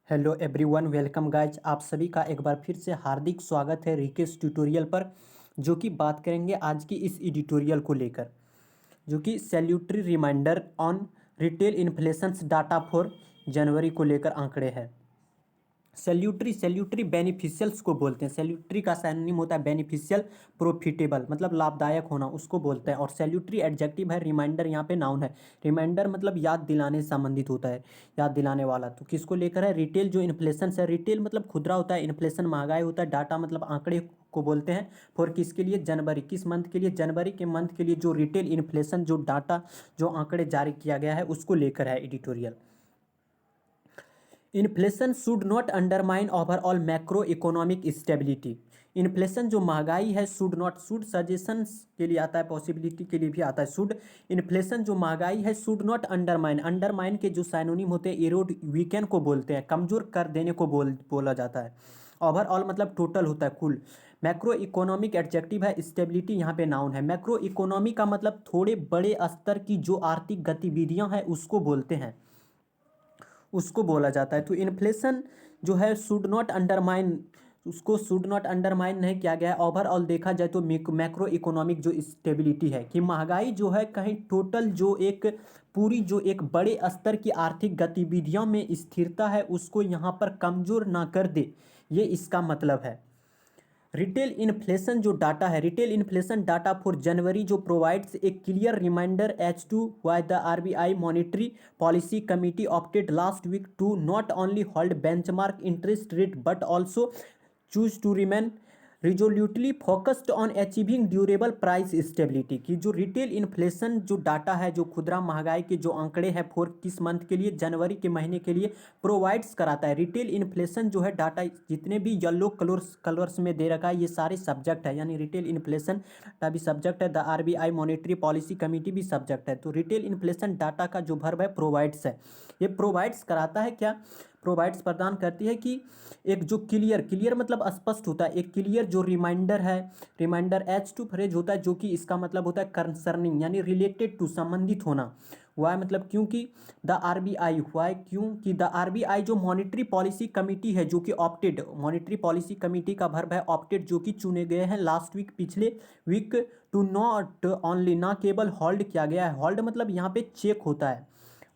Hello everyone, welcome guys. आप सभी का एक बार फिर से हार्दिक स्वागत है रिकेश ट्यूटोरियल पर। जो कि बात करेंगे आज की इस एडिटोरियल को लेकर, जो कि salutary reminder on retail inflations data for January को लेकर आंकड़े हैं। सैल्यूटरी बेनिफिशियल्स को बोलते हैं। सैल्यूटरी का सैनोनिम होता है बेनिफिशियल, प्रॉफिटेबल मतलब लाभदायक होना, उसको बोलते हैं। और सैल्यूटरी एडजेक्टिव है, रिमाइंडर यहाँ पे नाउन है। रिमाइंडर मतलब याद दिलाने से संबंधित होता है, याद दिलाने वाला। तो किसको लेकर है? रिटेल जो इन्फ्लेशन है, रिटेल मतलब खुदरा होता है, इन्फ्लेशन महंगाई होता है, डाटा मतलब आंकड़े को बोलते हैं। फॉर किसके लिए? जनवरी। किस मंथ के लिए? जनवरी के मंथ के लिए जो रिटेल इन्फ्लेशन जो डाटा जो आंकड़े जारी किया गया है उसको लेकर है editorial. Inflation should not undermine overall macro economic stability. Inflation जो महंगाई है, शुड नॉट, शुड सजेशंस के लिए आता है, पॉसिबिलिटी के लिए भी आता है शुड। इन्फ्लेशन जो महंगाई है शुड नॉट अंडरमाइन, अंडरमाइन के जो साइनोनिम होते हैं एरोड, वीकेंड को बोलते हैं, कमजोर कर देने को बोला जाता है। ओवरऑल मतलब टोटल होता है, कुल। मैक्रो इकोनॉमिक एडजेक्टिव है, स्टेबिलिटी यहाँ पे नाउन है। मैक्रो इकोनॉमी का मतलब थोड़े बड़े स्तर की जो आर्थिक गतिविधियाँ हैं उसको बोलते हैं, उसको बोला जाता है। तो इन्फ्लेशन जो है शुड नॉट अंडरमाइन, उसको शुड नॉट अंडरमाइन नहीं किया गया है। ओवरऑल देखा जाए तो मैक्रो इकोनॉमिक जो स्टेबिलिटी है, कि महंगाई जो है कहीं टोटल जो एक पूरी जो एक बड़े स्तर की आर्थिक गतिविधियों में स्थिरता है उसको यहाँ पर कमजोर ना कर दे, ये इसका मतलब है। रिटेल इन्फ्लेशन जो डाटा है, retail inflation data for January जो provides a clear reminder as to why the RBI monetary policy committee opted last week to not only hold benchmark interest rate but also choose to remain resolutely focused on achieving durable price stability. की जो retail inflation जो data है, जो खुदरा महंगाई के जो आंकड़े हैं फॉर किस मंथ के लिए? जनवरी के महीने के लिए प्रोवाइड्स कराता है। रिटेल इन्फ्लेशन जो है डाटा जितने भी येलो कलर्स में दे रखा है ये सारे सब्जेक्ट है, यानी रिटेल इन्फ्लेशन डाटा भी सब्जेक्ट है, the RBI monetary policy committee भी सब्जेक्ट है। तो रिटेल इन्फ्लेशन डाटा का जो वर्ब है प्रोवाइड्स है। ये प्रोवाइड्स कराता है, क्या प्रोवाइड्स प्रदान करती है? कि एक जो क्लियर, क्लियर मतलब स्पष्ट होता है, एक क्लियर जो रिमाइंडर है, रिमाइंडर एच टू फ्रेज होता है जो कि इसका मतलब होता है कंसर्निंग, यानी रिलेटेड टू, संबंधित होना। वाई मतलब क्योंकि द आरबीआई, वाई क्योंकि द आरबीआई जो मॉनेटरी पॉलिसी कमेटी है जो कि ऑप्टेड, मॉनेटरी पॉलिसी कमेटी का वर्ब है ऑप्टेड, जो कि चुने गए हैं लास्ट वीक, पिछले वीक, टू नॉट ओनली, ना केवल होल्ड किया गया है। होल्ड मतलब यहाँ पे चेक होता है,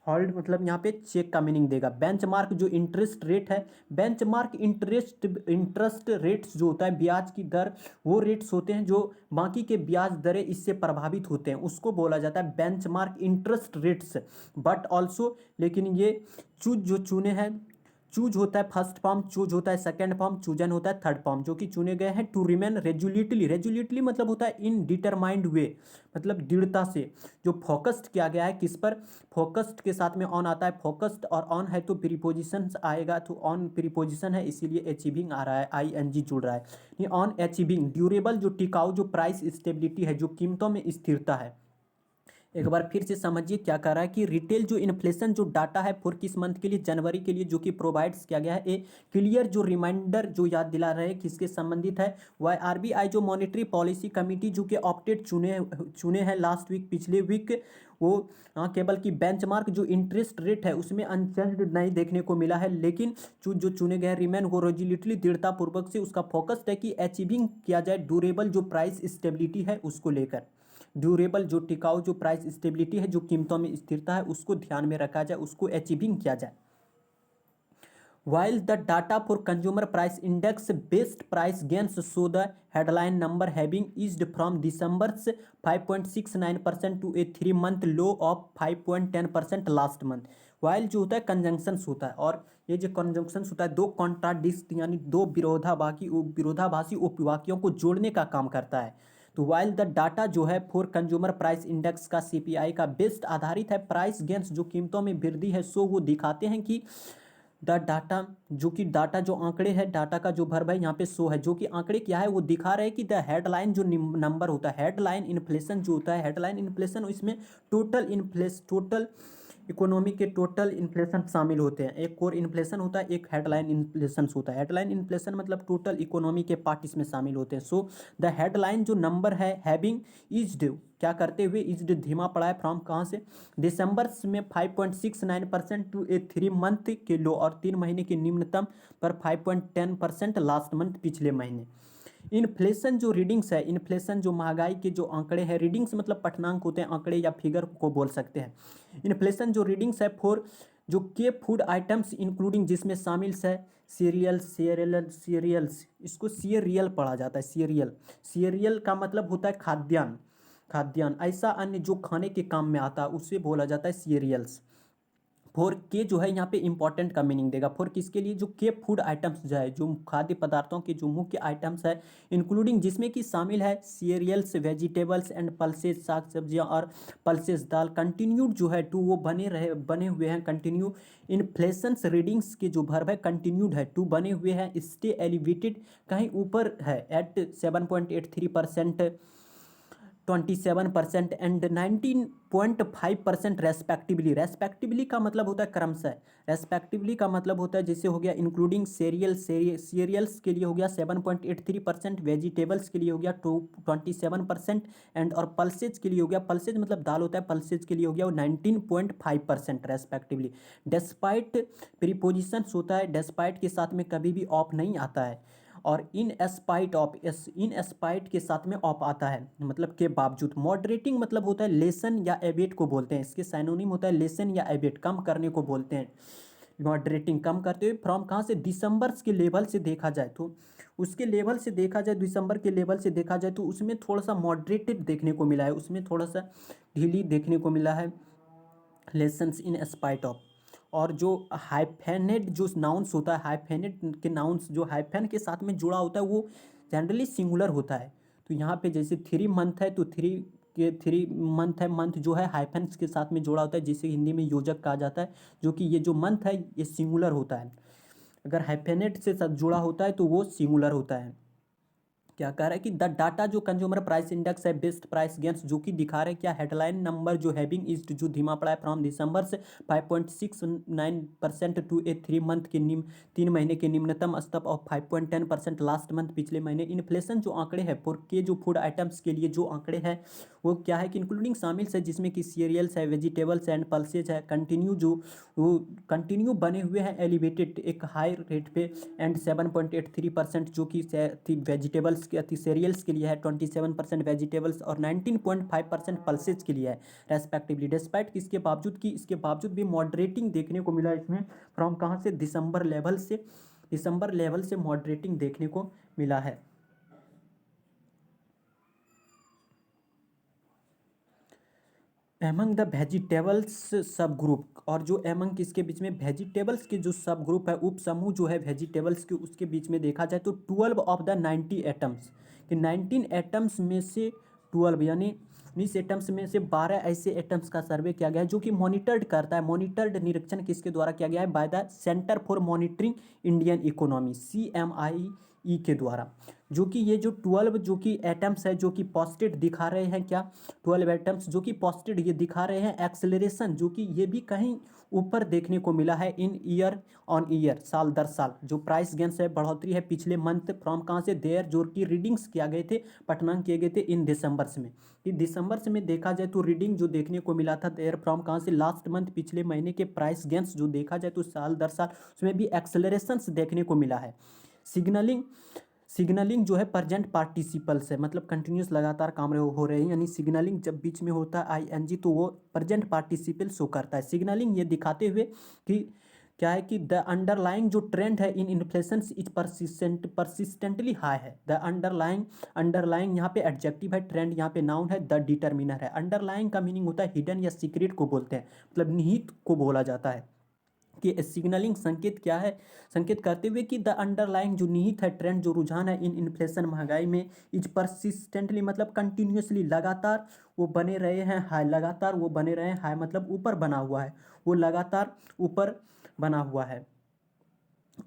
होल्ड मतलब यहाँ पे चेक का मीनिंग देगा। बेंचमार्क जो इंटरेस्ट रेट है, बेंचमार्क इंटरेस्ट रेट्स जो होता है, ब्याज की दर, वो रेट्स होते हैं जो बाकी के ब्याज दरें इससे प्रभावित होते हैं, उसको बोला जाता है benchmark interest rates. But also, लेकिन ये चूज जो चुने हैं, चूज होता है फर्स्ट फॉर्म, चूज होता है सेकंड फॉर्म, चूजन होता है थर्ड फॉर्म, जो कि चुने गए हैं टू रिमेन रेजुलिटली। रेजुलिटली मतलब होता है इन डिटरमाइंड वे, मतलब दृढ़ता से। जो फोकस्ड किया गया है किस पर? फोकस्ड के साथ में ऑन आता है, फोकस्ड और ऑन है तो प्रीपोजिशन आएगा, तो ऑन प्रीपोजिशन है इसीलिए अचीविंग आ रहा है, आईएनजी जुड़ रहा है। ऑन अचीविंग ड्यूरेबल जो टिकाऊ जो प्राइस स्टेबिलिटी है, जो कीमतों में स्थिरता है। एक बार फिर से समझिए क्या कर रहा है कि रिटेल जो इन्फ्लेशन जो डाटा है फॉर किस मंथ के लिए? जनवरी के लिए, जो कि प्रोवाइड्स किया गया है ए क्लियर जो रिमाइंडर जो याद दिला रहे हैं किसके संबंधित है? वह आरबीआई जो मॉनेटरी पॉलिसी कमेटी जो कि ऑप्टेड चुने हैं लास्ट वीक, पिछले वीक, वो केवल की बेंचमार्क जो इंटरेस्ट रेट है उसमें अनचेंज्ड नहीं देखने को मिला है, लेकिन जो चुने गए रिमेन वो रेजुलिटली, दृढ़तापूर्वक से उसका फोकस्ड है कि अचीविंग किया जाए ड्यूरेबल जो प्राइस स्टेबिलिटी है उसको लेकर। ड्यूरेबल जो टिकाऊ जो प्राइस स्टेबिलिटी है, जो कीमतों में स्थिरता है, उसको ध्यान में रखा जाए, उसको अचीविंग किया जाए। While the data for consumer price index based price gains show the headline number having eased from December's 5.69% to a 3-month low of 5.10% last month. While जो होता है कंजंक्शंस होता है, और ये जो कंजंक्शंस होता है दो कॉन्ट्राडिक्ट यानी दो विरोधाभासी उपवाक्यों को जोड़ने का काम करता है। तो वाइल द डाटा जो है फॉर कंज्यूमर प्राइस इंडेक्स का, सीपीआई का बेस्ड आधारित है, प्राइस गेंस जो कीमतों में वृद्धि है, सो वो दिखाते हैं कि द डाटा जो कि डाटा जो आंकड़े हैं, डाटा का जो वर्ब है यहाँ पे सो है, जो कि आंकड़े क्या है वो दिखा रहे हैं कि द हेडलाइन जो नंबर होता है, हेडलाइन इन्फ्लेशन जो होता है, हेडलाइन इन्फ्लेशन, इसमें टोटल इकोनॉमी के टोटल इन्फ्लेशन शामिल होते हैं। एक कोर इन्फ्लेशन होता है, एक हेडलाइन इन्फ्लेशन होता है। हेडलाइन इन्फ्लेशन मतलब टोटल इकोनॉमी के पार्ट इसमें शामिल होते हैं। सो द हेडलाइन जो नंबर है हैविंग ईज्ड, क्या करते हुए, ईज्ड धीमा पड़ा है, फ्रॉम कहाँ से, दिसंबर में 5.69% टू ए 3 मंथ के लो, और 3 महीने के निम्नतम पर 5.10% लास्ट मंथ, पिछले महीने। इन्फ्लेशन जो रीडिंग्स है, इन्फ्लेशन जो महंगाई के जो आंकड़े हैं, रीडिंग्स मतलब पठनांक होते हैं, आंकड़े या फिगर को बोल सकते हैं। इन्फ्लेशन जो रीडिंग्स है फॉर जो के फूड आइटम्स इंक्लूडिंग, जिसमें शामिल है सीरियल्स, इसको सीरियल पढ़ा जाता है, सीरियल का मतलब होता है खाद्यान्न, ऐसा अन्य जो खाने के काम में आता है उसे बोला जाता है सीरियल्स। फोर के जो है यहाँ पे इंपॉर्टेंट का मीनिंग देगा। फोर किसके लिए, जो के फूड आइटम्स जो है, जो खाद्य पदार्थों के जो मुख्य आइटम्स है, इंक्लूडिंग जिसमें कि शामिल है सीरियल्स, वेजिटेबल्स एंड पल्सेस, साग सब्जियाँ और पल्सेस, दाल, कंटिन्यूड जो है टू, वो बने हुए हैं कंटिन्यू। इन्फ्लेशंस रीडिंग्स के जो वर्ब है कंटिन्यूड है, टू बने हुए हैं, स्टे एलिवेटेड कहीं ऊपर है, एट 7.83%, 27% एंड 19.5% रेस्पेक्टिवली का मतलब होता है क्रमशः, रेस्पेक्टिवली का मतलब होता है जैसे हो गया इंक्लूडिंग सीरियल्स के लिए हो गया 7.83%, वेजिटेबल्स के लिए हो गया 27%, एंड और पल्सेज के लिए हो गया, पल्सेज मतलब दाल होता है, पल्सेज के लिए हो गया वो 19.5% रेस्पेक्टिवली। डेस्पाइट प्रीपोजिशंस होता है, डेस्पाइट के साथ में कभी भी ऑफ नहीं आता है, और इन स्पाइट के साथ में ऑफ आता है, मतलब के बावजूद। मॉडरेटिंग मतलब होता है लेसन या एबेट को बोलते हैं, इसके साइनोनिम होता है लेसन या एबेट, कम करने को बोलते हैं। मॉडरेटिंग कम करते हुए, फ्रॉम कहाँ से, दिसंबर के लेवल से देखा जाए तो, उसके लेवल से देखा जाए, दिसंबर के लेवल से देखा जाए तो उसमें थोड़ा सा मॉडरेटेड देखने को मिला है, उसमें थोड़ा सा ढीली देखने को मिला है, लेसन्स इन स्पाइट ऑफ। और जो हाइफेनेट जो नाउंस होता है, हाइफेनेट के नाउंस जो हाइफेन के साथ में जुड़ा होता है वो जनरली सिंगुलर होता है। तो यहाँ पे जैसे 3 मंथ है तो 3 मंथ है, मंथ जो है हाइफेंस के साथ में जुड़ा होता है, जिसे हिंदी में योजक कहा जाता है, जो कि ये जो मंथ है ये सिंगुलर होता है। अगर हाइफेनेट से साथ जुड़ा होता है तो वो सिंगुलर होता है। क्या कह रहा है कि द डाटा जो कंज्यूमर प्राइस इंडेक्स है, बेस्ट प्राइस गेंस, जो कि दिखा रहे हैं क्या, हेडलाइन नंबर जो हैविंग इज जो धीमा पड़ा है फ्रॉम दिसंबर से 5.69% टू ए 3 मंथ के 3 महीने के निम्नतम स्तर ऑफ 5.10% लास्ट मंथ, पिछले महीने। इन्फ्लेशन जो आंकड़े हैं फॉर के जो फूड आइटम्स के लिए जो आंकड़े हैं वो क्या है कि इंक्लूडिंग शामिल है, जिसमें कि सीरियल्स है, वेजिटेबल्स एंड पल्सेज है, कंटिन्यू जो वो कंटिन्यू बने हुए हैं एलिवेटेड एक हाई रेट पे, एंड 7.83% जो कि वेजिटेबल्स के सीरियल्स के लिए है, 27% वेजिटेबल्स और 19.5% पल्सेज के लिए है रेस्पेक्टिवली। डिस्पाइट किसके बावजूद, कि इसके बावजूद भी मॉडरेटिंग देखने को मिला इसमें, फ्रॉम कहाँ से, दिसंबर लेवल से मॉडरेटिंग देखने को मिला है। एमंग द वेजिटेबल्स सब ग्रुप, और जो एमंग किसके बीच में, वेजिटेबल्स के जो सब ग्रुप है, उप समूह जो है वेजिटेबल्स के, उसके बीच में देखा जाए तो 12 ऑफ द 90 एटम्स, कि 19 एटम्स में से 12 यानी 19 एटम्स में से 12 ऐसे एटम्स का सर्वे किया गया है, जो कि मॉनिटर्ड करता है। मॉनिटर्ड निरीक्षण किसके द्वारा किया गया है, by the centre for monitoring Indian economy, CMIE के द्वारा। जो कि ये जो 12 जो कि एटम्स है जो कि पॉजिटिव दिखा रहे हैं, क्या 12 एटम्स जो कि पॉजिटिव ये दिखा रहे हैं एक्सेलरेशन, जो कि ये भी कहीं ऊपर देखने को मिला है इन ईयर ऑन ईयर, साल दर साल जो प्राइस गेंस है, बढ़ोतरी है पिछले मंथ, फ्रॉम कहाँ से, देयर जो कि रीडिंग्स किया गए थे, पठनांक किए गए थे इन दिसंबर में, कि दिसंबर में देखा जाए तो रीडिंग जो देखने को मिला था देयर फ्रॉम कहाँ से, लास्ट मंथ, पिछले महीने के प्राइस गेंस जो देखा जाए तो साल दर साल उसमें भी एक्सेलरेशंस देखने को मिला है। सिग्नलिंग जो है प्रेजेंट पार्टिसिपल से, मतलब कंटिन्यूस लगातार काम हो रहे हैं, यानी सिग्नलिंग जब बीच में होता है ING तो वो प्रेजेंट पार्टिसिपल शो करता है। सिग्नलिंग ये दिखाते हुए कि क्या है कि द अंडरलाइंग जो ट्रेंड है इन इन्फ्लेशन इज परसिस्टेंटली हाई है। द अंडरलाइंग यहाँ पे एडजेक्टिव है, ट्रेंड यहाँ पे नाउन है, द डिटर्मिनर है। अंडरलाइंग का मीनिंग होता है हिडन या सीक्रेट को बोलते हैं, मतलब निहित को बोला जाता है। कि सिग्नलिंग संकेत क्या है, संकेत करते हुए कि द अंडरलाइंग जो निहित है ट्रेंड जो रुझान है इन इन्फ्लेशन महंगाई में, इज परसिस्टेंटली मतलब कंटिन्यूसली लगातार वो बने रहे हैं हाई, लगातार वो बने रहे हैं हाई मतलब ऊपर बना हुआ है, वो लगातार ऊपर बना हुआ है।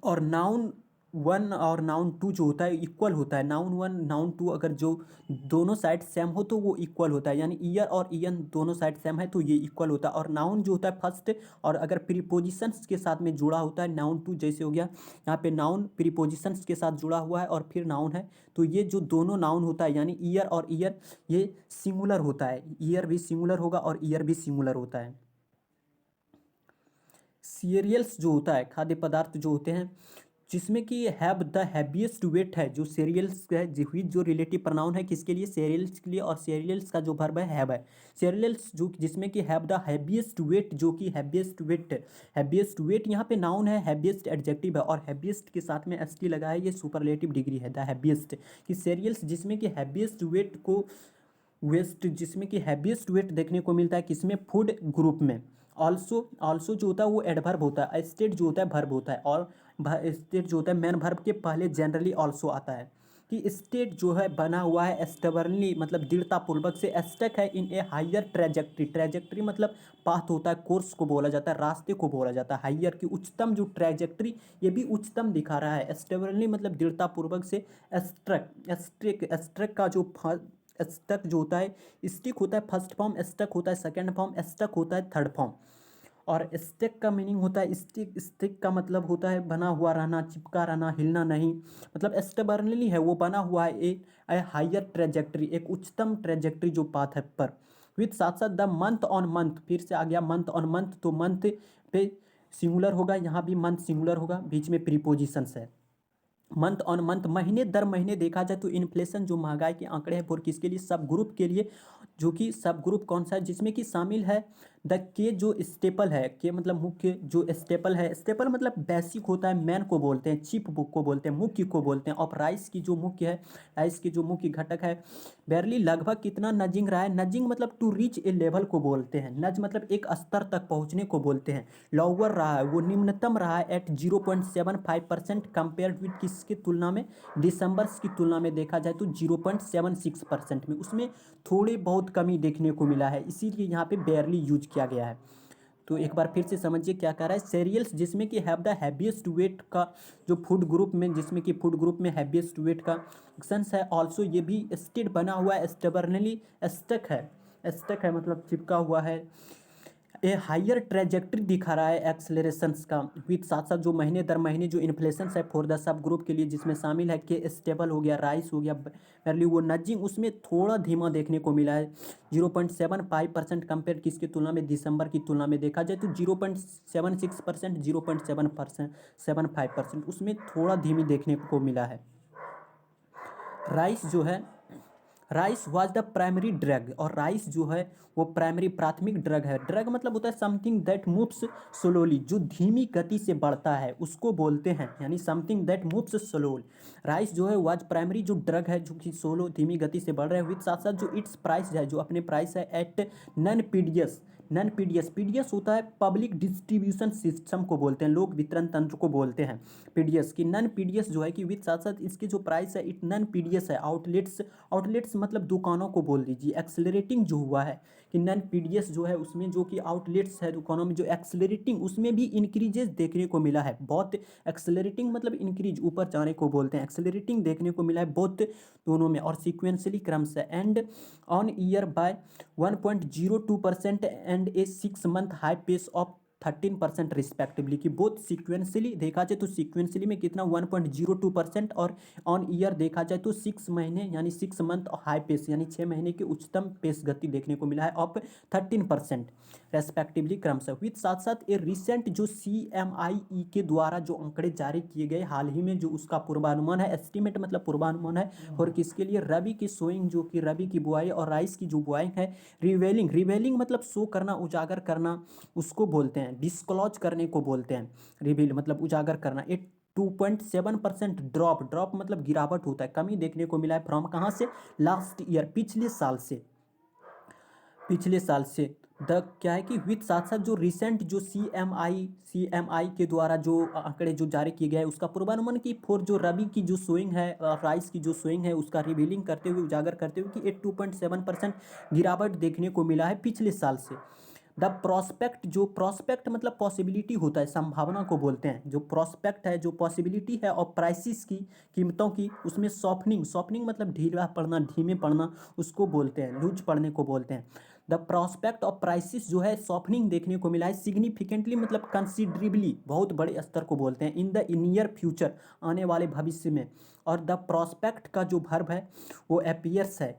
और नाउन वन और नाउन टू जो होता है इक्वल होता है, नाउन वन नाउन टू अगर जो दोनों साइड सेम हो तो वो इक्वल होता है, यानी ईयर और ईयन दोनों साइड सेम है तो ये इक्वल होता है। और नाउन जो होता है फर्स्ट, और अगर प्रीपोजिशंस के साथ में जुड़ा होता है, नाउन टू जैसे हो गया यहाँ पे नाउन प्रीपोजिशंस के साथ जुड़ा हुआ है और फिर नाउन है, तो ये जो दोनों नाउन होता है यानी ईयर और ईयर ये सिंगुलर होता है, ईयर भी सिंगुलर होगा और ईयर भी सिंगुलर होता है। सीरियल्स जो होता है खाद्य पदार्थ जो होते हैं जिसमें कि हैव द हैवीएस्ट वेट है, जो सीरियल्स है जो रिलेटिव प्रोनाउन है किसके लिए, सीरियल्स के लिए, और सीरियल्स का जो वर्ब है हैव है। सीरियल्स जो जिसमें कि हैव द हैवीएस्ट वेट, जो कि हैवीएस्ट वेट यहाँ पे नाउन है, हैवीएस्ट एडजेक्टिव है और हैवीएस्ट के साथ में एस टी लगा है, ये सुपरलेटिव डिग्री है द हैवीएस्ट कि सीरियल्स जिसमें कि हैवीएस्ट वेट को जिसमें कि हैवीएस्ट वेट देखने को मिलता है किसमें, फूड ग्रुप में। ऑल्सो जो होता है वो एडवर्ब होता है, स्टेट जो होता है वर्ब होता है, और स्टेट जो होता है मेन वर्ब के पहले जनरली ऑल्सो आता है कि स्टेट जो है बना हुआ है स्टबर्नली मतलब दृढ़तापूर्वक से, स्टक है इन ए हायर ट्रैजेक्टरी मतलब पाथ होता है, कोर्स को बोला जाता है, रास्ते को बोला जाता है, हायर की उच्चतम जो ट्रैजेक्टरी ये भी उच्चतम दिखा रहा है, स्टबर्नली मतलब दृढ़तापूर्वक से, स्ट्रक का जो स्टक जो होता है, स्टिक होता है फर्स्ट फॉर्म, स्टक होता है सेकंड फॉर्म, स्टक होता है थर्ड फॉर्म। और स्टिक का मीनिंग होता है स्टिक का मतलब होता है बना हुआ रहना, चिपका रहना, हिलना नहीं, मतलब स्टेबर्नली है वो बना हुआ है ए हायर ट्रेजेक्ट्री, एक उच्चतम ट्रेजेक्ट्री जो पाथ है पर। विथ साथ साथ द मंथ ऑन मंथ, फिर से आ गया मंथ ऑन मंथ, तो मंथ पे सिंगुलर होगा, यहाँ भी मंथ सिंगुलर होगा, बीच में प्रीपोजिशंस है। मंथ ऑन मंथ महीने दर महीने देखा जाए तो इन्फ्लेशन जो महंगाई के आंकड़े हैं वो किसके लिए, सब ग्रुप के लिए, जो कि सब ग्रुप कौन सा है, जिसमें कि शामिल है द के जो स्टेपल है, के मतलब मुख्य, जो स्टेपल है, स्टेपल मतलब बेसिक होता है, मैन को बोलते हैं, चीप बुक को बोलते हैं, मुख्य को बोलते हैं, और राइस की जो मुख्य है, राइस की जो मुख्य घटक है, बैरली लगभग कितना नजिंग रहा है, नजिंग मतलब टू रीच ए लेवल को बोलते हैं, नज मतलब एक स्तर तक पहुंचने को बोलते हैं, लॉवर रहा है वो निम्नतम रहा है एट 0.75% कंपेयर विद किसकी तुलना में, दिसंबर की तुलना में देखा जाए तो 0.76% में, उसमें थोड़ी बहुत कमी देखने को मिला है, इसीलिए यहाँ पे बेयरली यूज किया गया है। तो एक बार फिर से समझिए क्या कह रहा है, सीरियल्स जिसमें कि हैव द हैवीएस्ट वेट का जो फूड ग्रुप में, जिसमें कि फूड ग्रुप में हैवीएस्ट वेट का सेंस है, ऑल्सो ये भी स्टेट बना हुआ है, स्टेबर्नली स्टक है मतलब चिपका हुआ है, ए हायर ट्रेजेक्ट्री दिखा रहा है एक्सलेरेशंस का, विथ साथ साथ जो महीने दर महीने जो इन्फ्लेशन है फॉर द सब ग्रुप के लिए, जिसमें शामिल है के स्टेबल हो गया, राइस हो गया, वैल्यू वो नजिंग उसमें थोड़ा धीमा देखने को मिला है, 0.75% कंपेयर किसकी तुलना में, दिसंबर की तुलना में देखा जाए तो 0.76%, 0.75% उसमें थोड़ा धीमी देखने को मिला है। राइस जो है, rice was the primary drug, और राइस जो है वो प्राइमरी प्राथमिक ड्रग है, ड्रग मतलब होता है समथिंग दैट मूव्स स्लोली, जो धीमी गति से बढ़ता है उसको बोलते हैं, यानी something that moves slowly, rice जो है वाज प्राइमरी जो ड्रग है जो कि सोलो धीमी गति से बढ़ रहा है, विथ साथ साथ जो इट्स प्राइस है जो अपने प्राइस है एट नन पीडीएस, पीडीएस होता है पब्लिक डिस्ट्रीब्यूशन सिस्टम को बोलते हैं, लोक वितरण तंत्र को बोलते हैं पीडीएस की, नन पीडीएस जो है कि विथ साथ साथ इसकी जो प्राइस है इट नन पीडीएस है, आउटलेट्स मतलब दुकानों को बोल दीजिए, एक्सेलरेटिंग जो हुआ है कि नन पीडीएस जो है उसमें जो कि आउटलेट्स है दुकानों में जो एक्सेलरेटिंग, उसमें भी इंक्रीजेस देखने को मिला है बहुत, एक्सेलरेटिंग मतलब इंक्रीज ऊपर जाने को बोलते हैं, एक्सेलरेटिंग देखने को मिला है बहुत दोनों में, और सीक्वेंसली क्रम से and on year by 1.02% and a 6 month high pace of 13% respectively, कि बोथ सिक्वेंसली देखा जाए तो सिक्वेंसली में कितना 1.02% और ऑन ईयर देखा जाए तो 6 महीने यानी 6 मंथ हाई पेस यानी 6 महीने की उच्चतम पेस गति देखने को मिला है ऑफ 13% रेस्पेक्टिवली क्रम से, विथ साथ साथ ए रिसेंट जो CMIE के द्वारा जो आंकड़े जारी किए गए हाल ही में, जो उसका पूर्वानुमान है, एस्टीमेट मतलब पूर्वानुमान है, और किसके लिए, रबी की सोइंग जो कि रबी की बुआई और राइस की जो बुआई है, रिवेलिंग मतलब शो करना, उजागर करना उसको बोलते हैं, डिस्क्लोज करने को बोलते हैं, रिवील मतलब उजागर करना, 2.7% ड्रॉप मतलब गिरावट होता है, कमी देखने को मिला है, फ्रॉम कहाँ से, लास्ट ईयर पिछले साल से द क्या है कि विथ साथ साथ जो रिसेंट जो CMI के द्वारा जो आंकड़े जो जारी किए गए हैं उसका पूर्वानुमान की फॉर जो रबी की जो सोइंग है, राइस की जो सोइंग है उसका रिवीलिंग करते हुए, उजागर करते हुए कि 2.7% गिरावट देखने को मिला है पिछले साल से, द प्रॉस्पेक्ट, जो प्रॉस्पेक्ट मतलब पॉसिबिलिटी होता है, संभावना को बोलते हैं। जो प्रॉस्पेक्ट है, जो पॉसिबिलिटी है, और प्राइसिस की, कीमतों की, उसमें सॉफ्टनिंग, सॉफ्टनिंग मतलब ढीला पड़ना, धीमे पड़ना, उसको बोलते हैं, लूज पड़ने को बोलते हैं। द प्रॉस्पेक्ट ऑफ प्राइसिस जो है सॉफ्टनिंग देखने को मिला है, सिग्निफिकेंटली मतलब कंसिडरेबली, बहुत बड़े स्तर को बोलते हैं, इन द नियर फ्यूचर, आने वाले भविष्य में। और द प्रॉस्पेक्ट का जो वर्ब है वो एपियर्स है,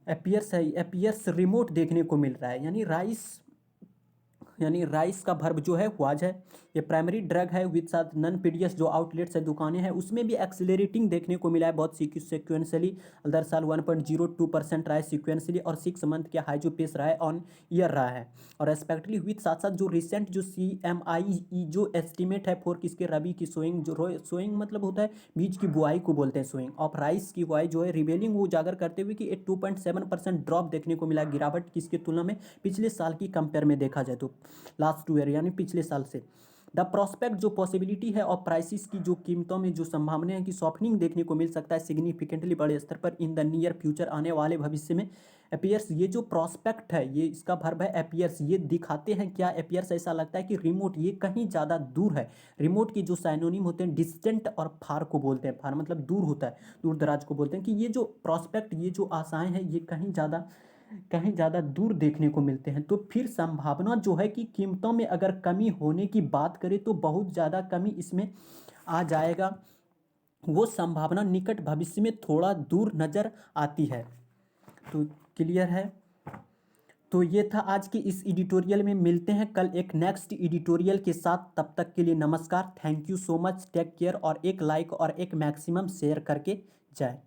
एपियर्स रिमोट देखने को मिल रहा है, यानी राइस का वर्ब जो है वाज है। ये प्राइमरी ड्रग है विद साथ नन पीडीएस, जो आउटलेट्स है, दुकानें हैं, उसमें भी एक्सेलरेटिंग देखने को मिला है बहुत सिक्वेंसली। दर साल 1.02% रहा है सिक्वेंसली, और 6 मंथ के हाई जो पेस रहा है ऑन ईयर रहा है। और रेस्पेक्टिवली विद साथ साथ जो रिसेंट जो CMI जो एस्टिमेट है फॉर किसके, रबी की सोइंग, जो सोइंग मतलब होता है बीज की बुआई को बोलते हैं, सोइंग ऑफ राइस की बुआई जो है, रिवेलिंग वो उजागर करते हुए कि एक 2.7% ड्रॉप देखने को मिला, गिरावट किसकी तुलना में, पिछले साल की कंपेयर में देखा जाए तो, लास्ट 2 ईयर यानी पिछले साल से। द प्रोस्पेक्ट जो पॉसिबिलिटी है और प्राइसिस की जो कीमतों में जो संभावना है कि सॉफ्टनिंग देखने को मिल सकता है सिग्निफिकेंटली बड़े स्तर पर इन द नियर फ्यूचर, आने वाले भविष्य में। अपीयर्स, ये जो प्रोस्पेक्ट है, ये इसका वर्ब है अपीयर्स, ये दिखाते हैं क्या, अपीयर्स ऐसा लगता है कि रिमोट, ये कहीं ज़्यादा दूर है। रिमोट की जो साइनोनिम होते हैं डिस्टेंट और फार को बोलते हैं, फार मतलब दूर होता है, दूर दराज को बोलते हैं, कि ये जो प्रोस्पेक्ट, ये जो आशाएं हैं, ये कहीं ज़्यादा दूर देखने को मिलते हैं। तो फिर संभावना जो है कि कीमतों में अगर कमी होने की बात करें तो बहुत ज़्यादा कमी इसमें आ जाएगा, वो संभावना निकट भविष्य में थोड़ा दूर नज़र आती है। तो क्लियर है। तो ये था आज की इस एडिटोरियल में, मिलते हैं कल एक नेक्स्ट एडिटोरियल के साथ, तब तक के लिए नमस्कार, thank you so much, take care, और एक लाइक और एक मैक्सिमम शेयर करके जाए।